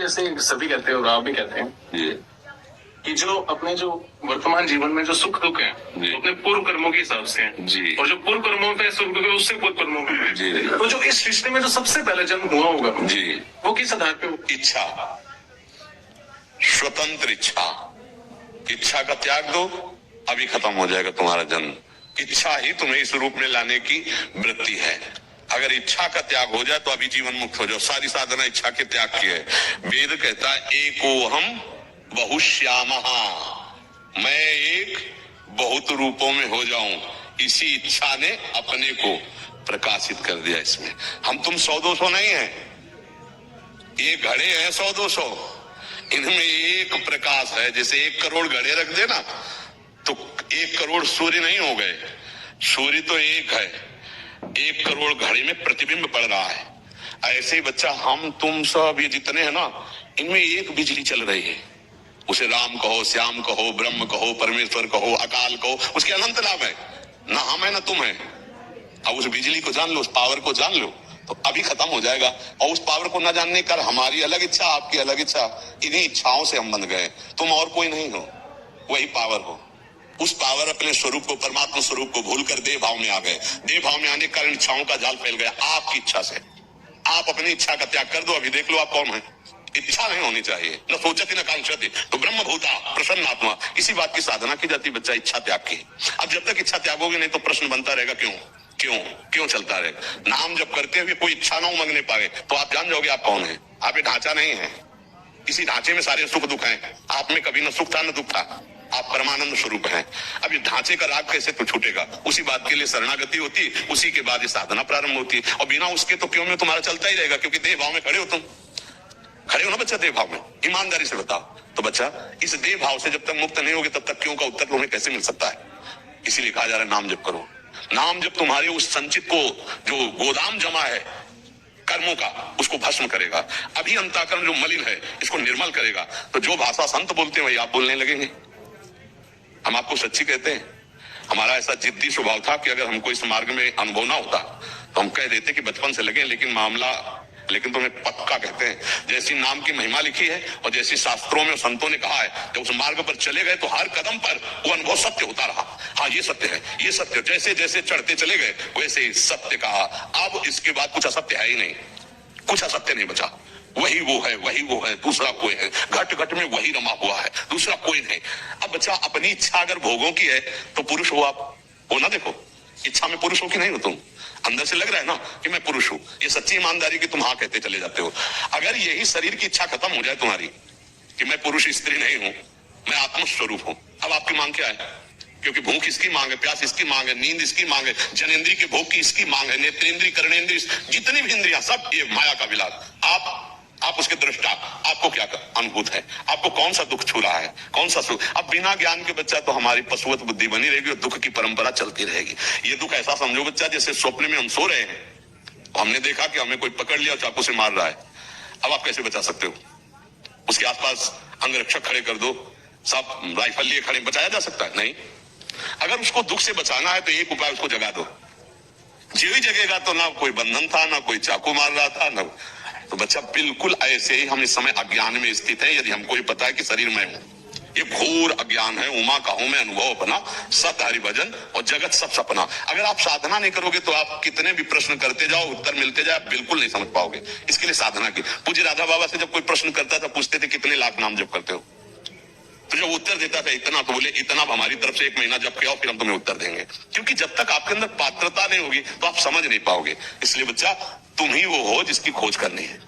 जैसे सभी कहते हैं और आप भी कहते हैं जी कि जो अपने जो वर्तमान जीवन में जो सुख दुख है जी। अपने पूर्व कर्मों के हिसाब से हैं जी। और जो पूर्व कर्मों पे सुख दुख है उससे पूर्व कर्मों में है। जी। तो जो इस सृष्टि में जो सबसे पहले जन्म हुआ होगा जी। वो किस आधार पे इच्छा, स्वतंत्र इच्छा। इच्छा का त्याग दो, अभी खत्म हो जाएगा तुम्हारा जन्म। इच्छा ही तुम्हें इस रूप में लाने की वृत्ति है। अगर इच्छा का त्याग हो जाए तो अभी जीवन मुक्त हो जाओ। सारी साधना इच्छा के त्याग की है। वेद कहता है एकोहम बहुश्यामः, मैं एक बहुत रूपों में हो जाऊं। इसी इच्छा ने अपने को प्रकाशित कर दिया इसमें। हम तुम 100-200 नहीं है, ये घड़े हैं 100-200, इनमें एक प्रकाश है। जैसे 1 करोड़ घड़े रख देना तो 1 करोड़ सूर्य नहीं हो गए, सूर्य तो एक है। 1 करोड़ घड़े में प्रतिबिंब पड़ रहा है। ऐसे ही बच्चा हम तुम सब ये जितने हैं ना, इनमें एक बिजली चल रही है। उसे राम कहो, श्याम कहो, ब्रह्म कहो, परमेश्वर कहो, अकाल कहो, उसके अनंत नाम है। ना हम है ना तुम है। अब उस बिजली को जान लो, उस पावर को जान लो तो अभी खत्म हो जाएगा। और उस पावर को न जानने कर हमारी अलग इच्छा, आपकी अलग इच्छा, इन्हीं इच्छाओं से हम बंध गए। तुम और कोई नहीं हो, वही पावर हो। उस पावर अपने स्वरूप को, परमात्मा स्वरूप को भूल कर देह भाव में आ गए। देह भाव में आने के कारण इच्छाओं का जाल फैल गया आपकी इच्छा से। आप अपनी इच्छा का त्याग कर दो, अभी देख लो आप कौन है। इच्छा नहीं होनी चाहिए, न सोचती न कांक्षती, तो ब्रह्म भूता प्रसन्न आत्मा। इसी बात की साधना की जाती बच्चा, इच्छा त्याग की। अब जब तक इच्छा त्यागोगे नहीं तो प्रश्न बनता रहेगा क्यों क्यों क्यों चलता रहेगा। नाम जब करते हुए कोई इच्छा ना उमंगने पाए तो आप जान जाओगे आप कौन है। आप एक ढांचा नहीं है, इसी ढांचे में सारे सुख दुख हैं। आप में कभी न सुख था न दुख था, आप परमानंद स्वरूप हैं। अब ये ढांचे का राग कैसे तो छूटेगा। उसी बात के लिए शरणागति होती, उसी के बाद ये साधना प्रारंभ होती। और बिना उसके तो क्यों में तुम्हारा चलता ही रहेगा, क्योंकि देह भाव में खड़े हो तुम। खड़े हो ना बच्चा देह भाव में, ईमानदारी से बताओ। तो बच्चा इस देह भाव से जब तक मुक्त नहीं होगे तब तक क्यों का उत्तर तुम्हें कैसे मिल सकता है। इसीलिए कहा जा रहा है नाम जप करो। नाम जब तुम्हारे उस संचित को, जो गोदाम जमा है कर्मों का, उसको भस्म करेगा। अभी अंतःकरण जो मलिन है इसको निर्मल करेगा। तो जो भाषा संत बोलते हैं वही आप बोलने लगेंगे। हम आपको सच्ची कहते हैं। हमारा ऐसा जिद्दी स्वभाव था कि अगर हमको इस मार्ग में अनुभव ना होता तो हम कह देते कि बचपन से लगे, लेकिन तुम्हें पक्का कहते हैं। जैसी नाम की महिमा लिखी है और जैसी शास्त्रों में संतों ने कहा है, जब उस मार्ग पर चले गए तो हर कदम पर वो अनुभव सत्य होता रहा। हाँ ये सत्य है, ये सत्य। जैसे जैसे चढ़ते चले गए वैसे ही सत्य कहा। अब इसके बाद कुछ असत्य है ही नहीं, कुछ असत्य नहीं बचा। वही वो है, वही वो है, दूसरा कोई है। घट घट में वही रमा हुआ है, दूसरा कोई नहीं। अब बच्चा अपनी इच्छा अगर भोगों की है तो पुरुष हो आप, हो ना। देखो इच्छा में पुरुष हो कि नहीं हो तुम। अंदर से लग रहा है ना कि मैं पुरुष हूं। ये सच्ची ईमानदारी की तुम हाँ कहते चले जाते हो। अगर यही शरीर की इच्छा खत्म हो जाए तुम्हारी कि मैं पुरुष स्त्री नहीं हूं, मैं आत्म स्वरूप हूं, अब आपकी मांग क्या है। क्योंकि भूख इसकी मांग है, प्यास इसकी मांग है, नींद इसकी मांग है, जनेंद्री के भोग की इसकी मांग है, नेत्रेंद्री, कर्णेंद्री, जितनी भी इंद्रियां सब ये माया का विलास। आप उसके दृष्टा, आपको क्या अनुभूत है, आपको कौन सा दुख छू रहा है, कौन सा सुख। अब बिना ज्ञान के बच्चा तो हमारी पशुवत बुद्धि बनी रहेगी और दुख की परंपरा चलती रहेगी। ये दुख ऐसा समझो बच्चा जैसे स्वप्न में हम सो रहे हैं, हमने देखा कि हमें कोई पकड़ लिया और चाकू से मार रहा है। अब आप कैसे बचा सकते हो। उसके आसपास अंगरक्षक खड़े कर दो, सब राइफल लिए खड़े, बचाया जा सकता है नहीं। अगर उसको दुख से बचाना है तो एक उपाय, उसको जगा दो। जीव ही जगेगा तो ना कोई बंधन था, ना कोई चाकू मार रहा था, ना। तो बच्चा बिल्कुल ऐसे ही हम इस समय अज्ञान में स्थित है। यदि हमको ये पता है कि शरीर में हूं, ये घोर अज्ञान है। उमा कहो मैं अनुभव अपना, सत हरि भजन और जगत सब सपना। अगर आप साधना नहीं करोगे तो आप कितने भी प्रश्न करते जाओ, उत्तर मिलते जाए, बिल्कुल नहीं समझ पाओगे। इसके लिए साधना की। पूज्य राधा बाबा से जब कोई प्रश्न करता था, पूछते थे कितने लाख नाम जप करते हो, तो जब उत्तर देता था इतना, तो बोले इतना हमारी तरफ से 1 महीना जप के आओ, फिर हम तुम्हें उत्तर देंगे। क्योंकि जब तक आपके अंदर पात्रता नहीं होगी तो आप समझ नहीं पाओगे। इसलिए बच्चा तुम ही वो हो जिसकी खोज करनी है।